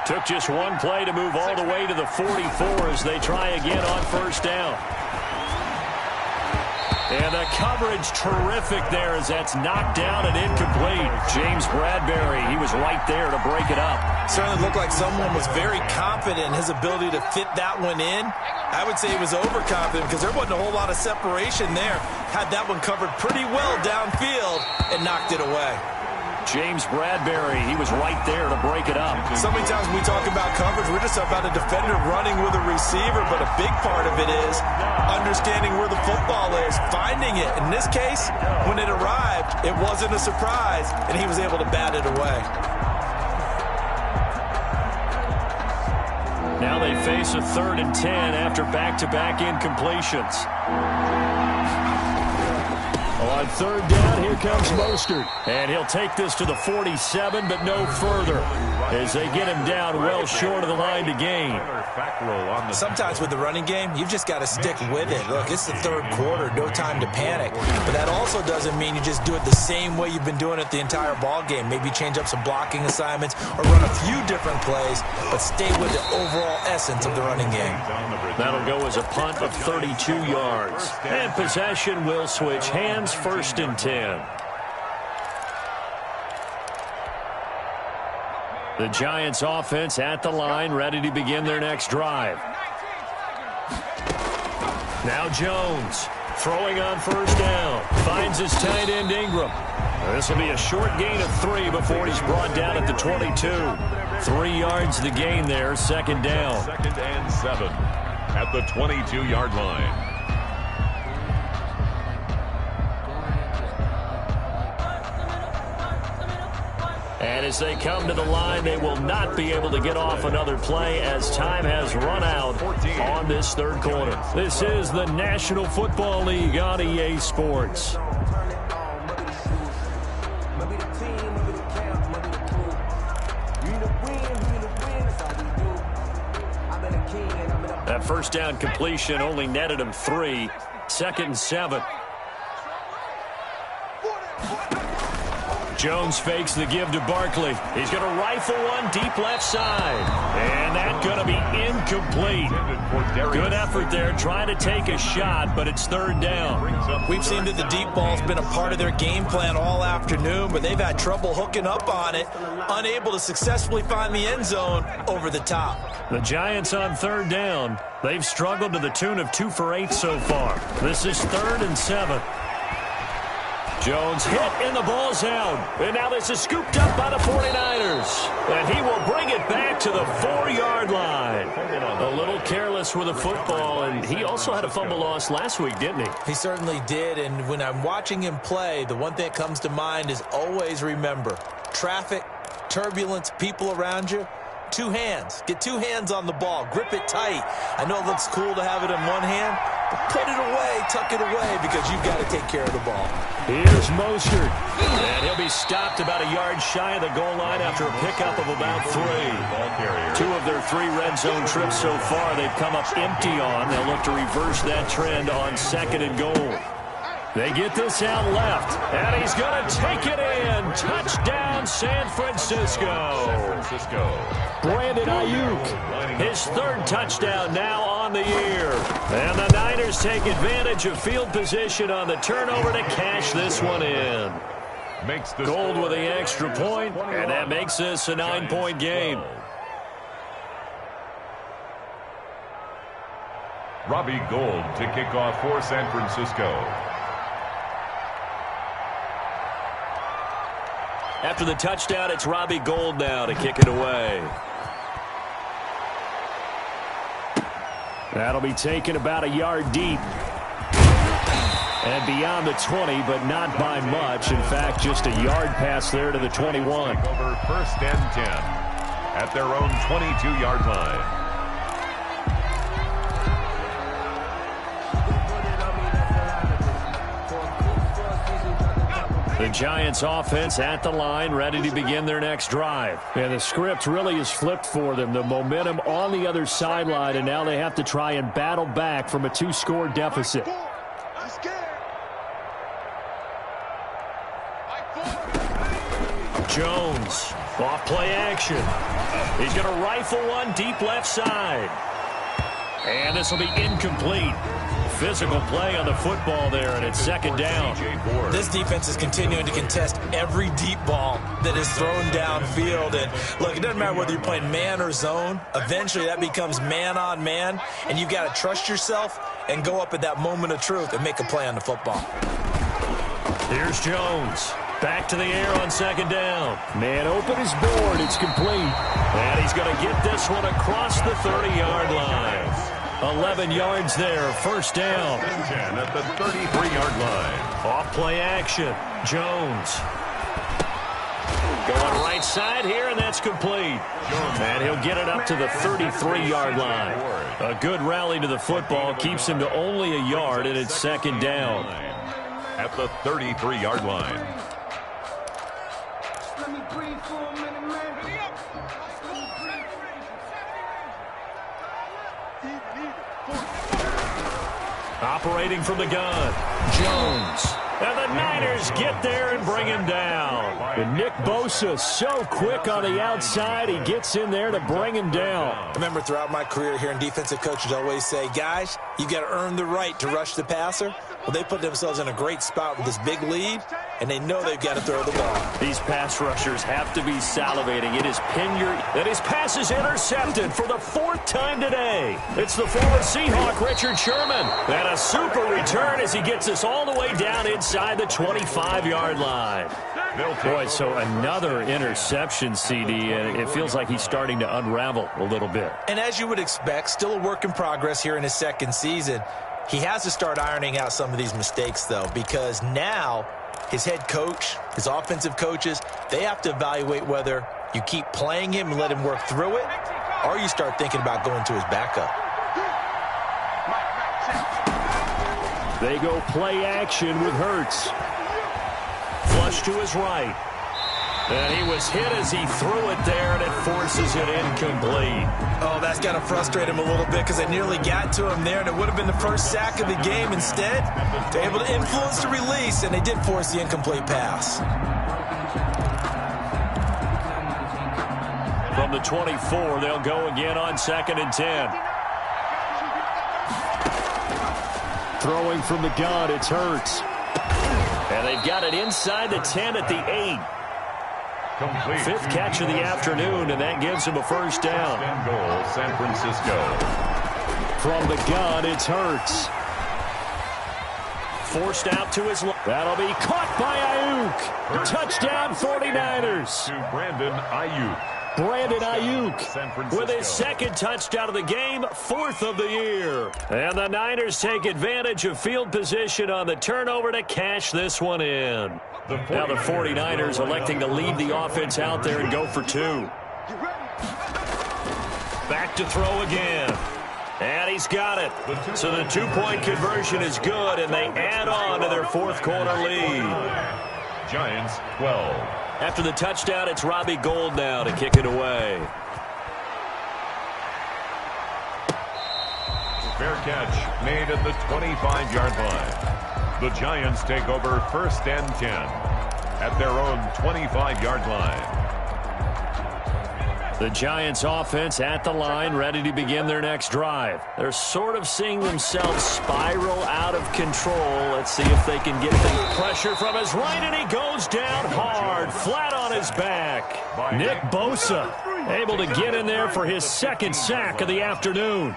Took just one play to move all the way to the 44 as they try again on first down. And the coverage terrific there as that's knocked down and incomplete. James Bradbury, he was right there to break it up. Certainly looked like someone was very confident in his ability to fit that one in. I would say he was overconfident because there wasn't a whole lot of separation there. Had that one covered pretty well downfield and knocked it away. James Bradbury, he was right there to break it up. So many times when we talk about coverage, we're just about a defender running with a receiver, but a big part of it is understanding where the football is, finding it. In this case, when it arrived, it wasn't a surprise, and he was able to bat it away. Now they face a 3rd and 10 after back-to-back incompletions. On 3rd down, here comes Mostert. And he'll take this to the 47, but no further, as they get him down well short of the line to gain. Sometimes with the running game, you've just got to stick with it. Look, it's the 3rd quarter, no time to panic. But that also doesn't mean you just do it the same way you've been doing it the entire ball game. Maybe change up some blocking assignments or run a few different plays, but stay with the overall essence of the running game. That'll go as a punt of 32 yards. And possession will switch hands, 1st and 10. The Giants offense at the line, ready to begin their next drive. Now Jones, throwing on 1st down, finds his tight end Ingram. This will be a short gain of 3 before he's brought down at the 22. 3 yards the gain there, 2nd down. 2nd and 7 at the 22-yard line. And as they come to the line, they will not be able to get off another play as time has run out on this 3rd quarter. This is the National Football League on EA Sports. That 1st down completion only netted him 3. 2nd and 7. Jones fakes the give to Barkley. He's going to rifle one deep left side. And that's going to be incomplete. Good effort there trying to take a shot, but it's 3rd down. We've seen that the deep ball's been a part of their game plan all afternoon, but they've had trouble hooking up on it, unable to successfully find the end zone over the top. The Giants on 3rd down. They've struggled to the tune of 2 for 8 so far. This is 3rd and 7. Jones hit, and the ball's out. And now this is scooped up by the 49ers. And he will bring it back to the 4-yard line. A little careless with the football, and he also had a fumble loss last week, didn't he? He certainly did, and when I'm watching him play, the one thing that comes to mind is always remember, traffic, turbulence, people around you, 2 hands. Get 2 hands on the ball. Grip it tight. I know it looks cool to have it in one hand, but put it away, tuck it away, because you've got to take care of the ball. Here's Mostert. And he'll be stopped about a yard shy of the goal line after a pickup of about 3. 2 of their 3 red zone trips so far they've come up empty on. They'll look to reverse that trend on 2nd and goal. They get this out left, and he's going to take it in. Touchdown, San Francisco. Brandon Ayuk, his 3rd touchdown now on the year. And the Niners take advantage of field position on the turnover to cash this one in. Gold with the extra point, and that makes this a 9-point game. Robbie Gould to kick off for San Francisco. After the touchdown, it's Robbie Gould now to kick it away. That'll be taken about a yard deep. And beyond the 20, but not by much. In fact, just a yard pass there to the 21. Over 1st and 10 at their own 22-yard line. The Giants offense at the line, ready to begin their next drive. And the script really is flipped for them. The momentum on the other sideline, and now they have to try and battle back from a 2-score deficit. Jones, off play action. He's going to rifle one deep left side. And this will be incomplete. physical play on the football there, and it's second down. This defense is continuing to contest every deep ball that is thrown downfield. And look, it doesn't matter whether you're playing man or zone. Eventually that becomes man on man, and you've got to trust yourself and go up at that moment of truth and make a play on the football. Here's Jones. Back to the air on second down. Man open his board. It's complete. And he's going to get this one across the 30-yard line. 11 yards there. First down. 10 at the 33-yard line. Off play action. Jones. Going right side here, and that's complete. And he'll get it up to the 33-yard line. A good rally to the football. Keeps him to only a yard, and it's second down. At the 33-yard line. Operating from the gun, Jones. And the Niners get there and bring him down. And Nick Bosa so quick on the outside, he gets in there to bring him down. I remember throughout my career hearing defensive coaches always say, guys, you got to earn the right to rush the passer. Well, they put themselves in a great spot with this big lead, and they know they've got to throw the ball. These pass rushers have to be salivating. It is Pinyard, and his pass is intercepted for the 4th time today. It's the former Seahawk, Richard Sherman. And a super return as he gets us all the way down inside the 25-yard line. Boy, so another interception, CD, and it feels like he's starting to unravel a little bit. And as you would expect, still a work in progress here in his second season. He has to start ironing out some of these mistakes, though, because now his head coach, his offensive coaches, they have to evaluate whether you keep playing him and let him work through it, or you start thinking about going to his backup. They go play action with Hurts. Flush to his right. And he was hit as he threw it there, and it forces it incomplete. Oh, that's got to frustrate him a little bit because they nearly got to him there, and it would have been the first sack of the game. Instead, they're able to influence the release, and they did force the incomplete pass. From the 24, they'll go again on 2nd and 10. Throwing from the gun, it's Hurts. And they've got it inside the 10 at the 8. Complete. 5th catch of the afternoon, and that gives him a first down. And goal, San Francisco. From the gun, it's Hurts. Forced out to his left. That'll be caught by Ayuk. Touchdown 49ers. To Brandon Ayuk. Brandon Ayuk with his 2nd touchdown of the game, 4th of the year. And the Niners take advantage of field position on the turnover to cash this one in. Now the 49ers electing to lead the offense out there and go for 2. Back to throw again. And he's got it. So the 2-point conversion is good, and they add on to their 4th quarter lead. Giants 12. After the touchdown, it's Robbie Gould now to kick it away. Fair catch made at the 25-yard line. The Giants take over 1st and 10 at their own 25-yard line. The Giants offense at the line, ready to begin their next drive. They're sort of seeing themselves spiral out of control. Let's see if they can get the pressure from his right, and he goes down hard, flat on his back. Nick Bosa able to get in there for his 2nd sack of the afternoon.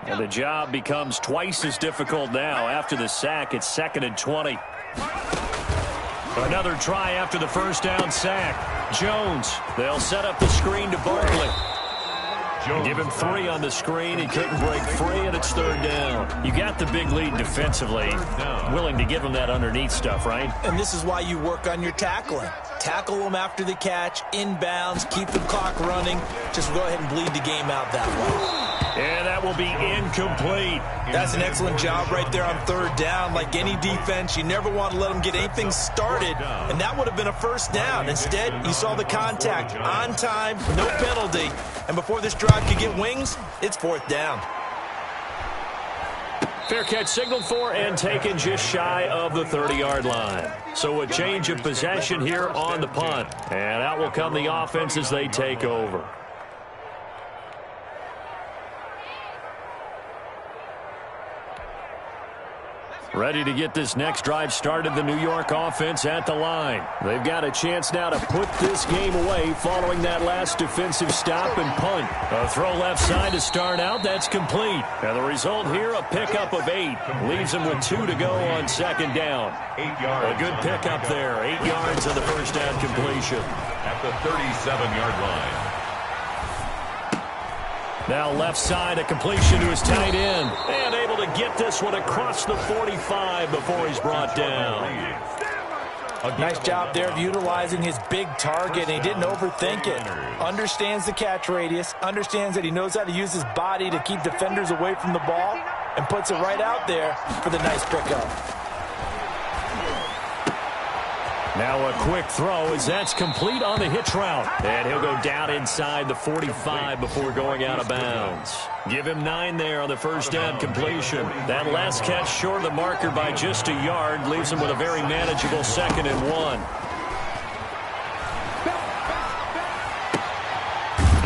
And the job becomes twice as difficult now. After the sack, it's 2nd and 20. Another try after the first down sack. Jones, they'll set up the screen to Barkley. Give him 3 on the screen. He couldn't break free, and it's 3rd down. You got the big lead defensively. Willing to give him that underneath stuff, right? And this is why you work on your tackling. Tackle them after the catch, inbounds, keep the clock running. Just go ahead and bleed the game out that way. And that will be incomplete. That's an excellent job right there on 3rd down. Like any defense, you never want to let them get anything started, and that would have been a first down. Instead, you saw the contact on time, no penalty, and before this drive could get wings, it's 4th down. Fair catch signaled for and taken just shy of the 30-yard line. So a change of possession here on the punt. And out will come the offense as they take over. Ready to get this next drive started, the New York offense at the line. They've got a chance now to put this game away following that last defensive stop and punt. A throw left side to start out. That's complete. And the result here, a pickup of 8. Leaves them with 2 to go on second down. 8 yards. A good pickup there. 8 yards on the first down completion. At the 37-yard line. Now left side, a completion to his tight end. And able to get this one across the 45 before he's brought down. Nice job there of utilizing his big target, and he didn't overthink it. Understands the catch radius, understands that he knows how to use his body to keep defenders away from the ball, and puts it right out there for the nice pickup. Now a quick throw as that's complete on the hitch route. And he'll go down inside the 45 before going out of bounds. Give him 9 there on the first down completion. That last catch short of the marker by just a yard leaves him with a very manageable 2nd and 1.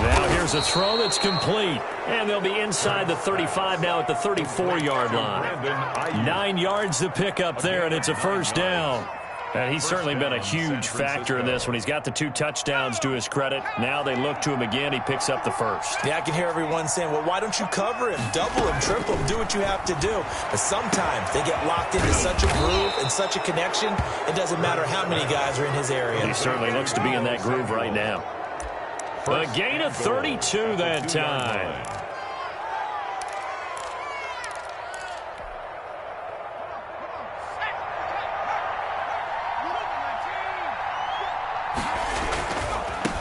Now here's a throw that's complete. And they'll be inside the 35 now at the 34-yard line. 9 yards to pick up there, and it's a first down. And he's certainly been a huge factor in this when he's got the 2 touchdowns to his credit. Now they look to him again. He picks up the first. Yeah, I can hear everyone saying, well, why don't you cover him, double him, triple him, do what you have to do. But sometimes they get locked into such a groove and such a connection, it doesn't matter how many guys are in his area. He certainly looks to be in that groove right now. A gain of 32 that time.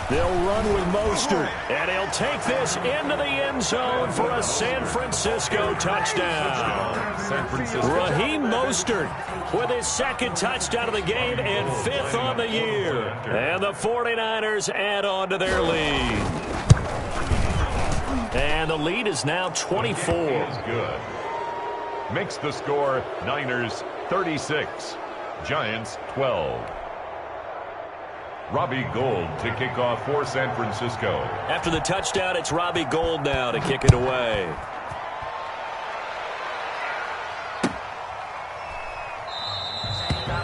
They'll run with Mostert, and he'll take this into the end zone for a San Francisco touchdown. Raheem Mostert with his 2nd touchdown of the game and 5th on the year. And the 49ers add on to their lead. And the lead is now 24. Is good. Makes the score Niners 36, Giants 12. Robbie Gould to kick off for San Francisco. After the touchdown, it's Robbie Gould now to kick it away.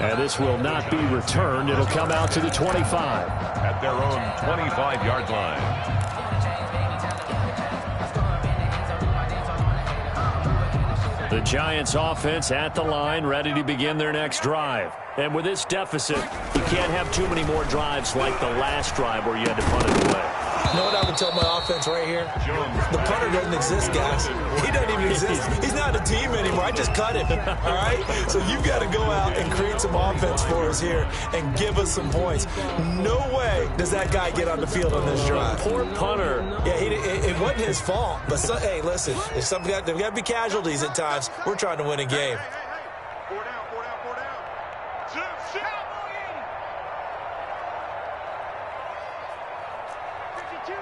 And this will not be returned. It'll come out to the 25. At their own 25-yard line. The Giants offense at the line, ready to begin their next drive. And with this deficit, you can't have too many more drives like the last drive where you had to punt it away. You know what I would tell my offense right here? The punter doesn't exist, guys. He doesn't even exist. He's not a team anymore. I just cut him, all right? So you've got to go out and create some offense for us here and give us some points. No way does that guy get on the field on this drive. Poor punter. Yeah, it wasn't his fault. But, hey, listen, there's got to be casualties at times. We're trying to win a game. 4 down. 2, 6. 52.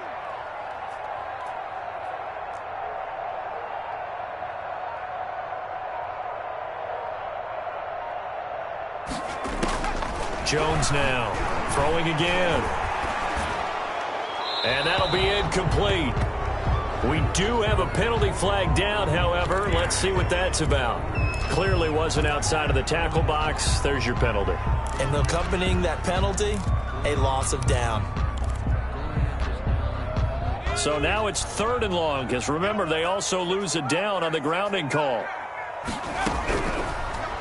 Jones now throwing again. And that'll be incomplete. We do have a penalty flag down, however. Let's see what that's about. Clearly wasn't outside of the tackle box. There's your penalty. And accompanying that penalty, a loss of down. So now it's 3rd and long, because remember, they also lose a down on the grounding call.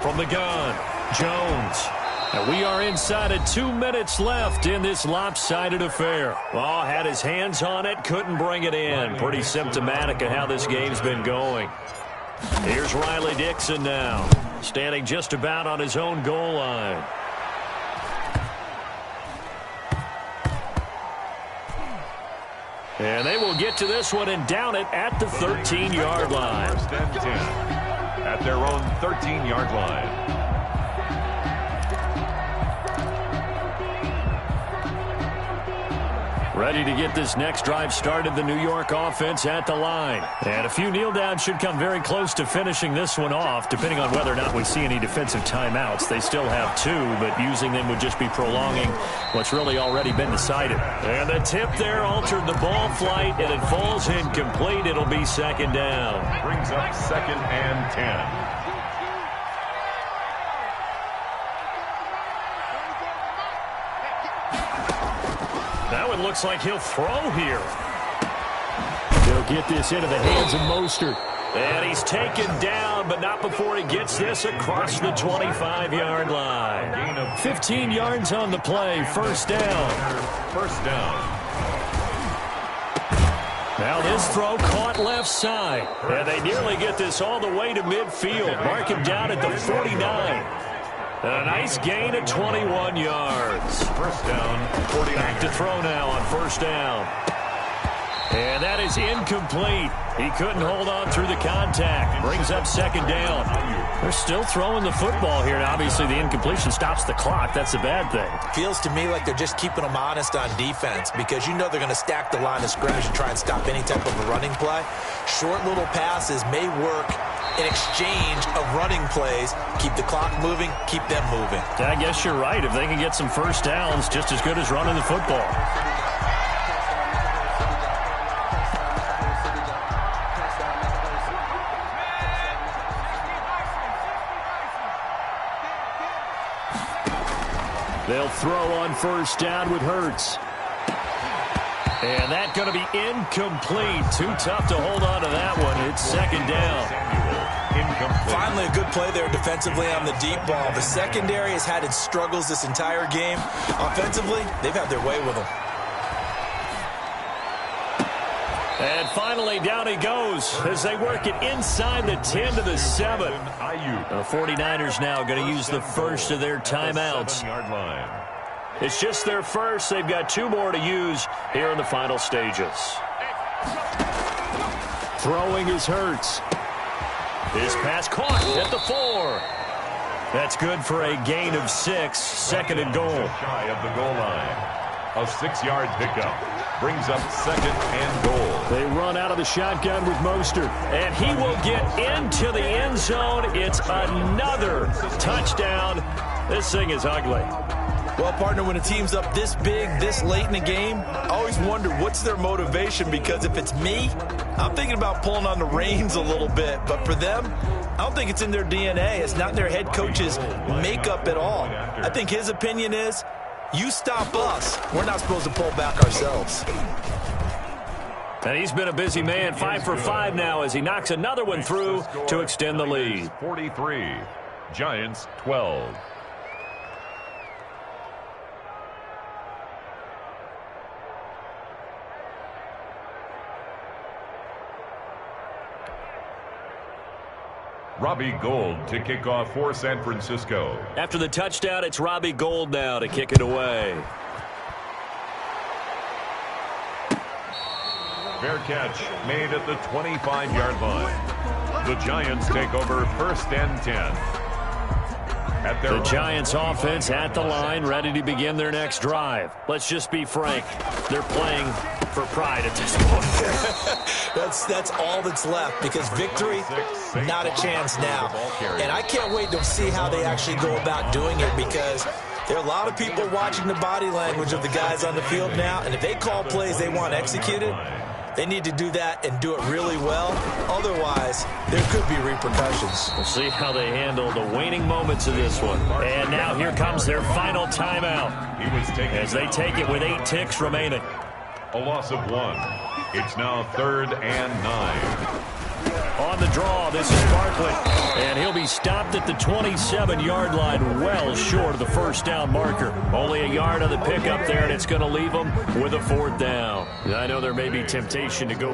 From the gun, Jones. And we are inside of 2 minutes left in this lopsided affair. Oh, had his hands on it, couldn't bring it in. Pretty symptomatic of how this game's been going. Here's Riley Dixon now, standing just about on his own goal line. And they will get to this one and down it at the 13-yard line. 1st and 10 at their own 13-yard line. Ready to get this next drive started, the New York offense at the line. And a few kneel downs should come very close to finishing this one off, depending on whether or not we see any defensive timeouts. They still have 2, but using them would just be prolonging what's really already been decided. And the tip there altered the ball flight, and it falls incomplete. It'll be second down. Brings up 2nd and 10. Now it looks like he'll throw here. He'll get this into the hands of Mostert. And he's taken down, but not before he gets this across the 25-yard line. 15 yards on the play, first down. First down. Now this throw caught left side. And they nearly get this all the way to midfield. Mark him down at the 49. A nice gain of 21 yards. First down, 49. Back to throw now on first down. And that is incomplete. He couldn't hold on through the contact. Brings up second down. They're still throwing the football here. And obviously, the incompletion stops the clock. That's a bad thing. Feels to me like they're just keeping them honest on defense because you know they're going to stack the line of scrimmage and try and stop any type of a running play. Short little passes may work in exchange of running plays. Keep the clock moving, keep them moving. I guess you're right. If they can get some first downs, just as good as running the football. They'll throw on first down with Hurts. And that's going to be incomplete. Too tough to hold on to that one. It's second down. Finally, a good play there defensively on the deep ball. The secondary has had its struggles this entire game. Offensively, they've had their way with them. And finally, down he goes as they work it inside the 10 to the 7. The 49ers now going to use the first of their timeouts. It's just their first. They've got 2 more to use here in the final stages. Throwing is Hurts. His pass caught at the 4. That's good for a gain of 6. Second and goal. Shy of the goal line. A 6-yard pickup. Brings up second and goal. They run out of the shotgun with Mostert. And he will get into the end zone. It's another touchdown. This thing is ugly. Well, partner, when a team's up this big, this late in the game, I always wonder what's their motivation, because if it's me, I'm thinking about pulling on the reins a little bit. But for them, I don't think it's in their DNA. It's not their head coach's makeup at all. I think his opinion is, you stop us. We're not supposed to pull back ourselves. And he's been a busy man, 5 for 5 now as he knocks another one through to extend the lead. 43, Giants 12. Robbie Gould to kick off for San Francisco. After the touchdown, it's Robbie Gould now to kick it away. Fair catch made at the 25-yard line. The Giants take over first and 10. The Giants offense at the line, ready to begin their next drive. Let's just be frank. They're playing for pride at this point. That's all that's left, because victory, not a chance now. And I can't wait to see how they actually go about doing it, because there are a lot of people watching the body language of the guys on the field now, and if they call plays they want executed, they need to do that and do it really well. Otherwise, there could be repercussions. We'll see how they handle the waning moments of this one. And now here comes their final timeout as they take it with 8 ticks remaining. A loss of 1. It's now 3rd and 9. On the draw, this is Barkley. And he'll be stopped at the 27-yard line, well short of the first down marker. Only a yard on the pickup there, and it's going to leave them with a 4th down. I know there may be temptation to go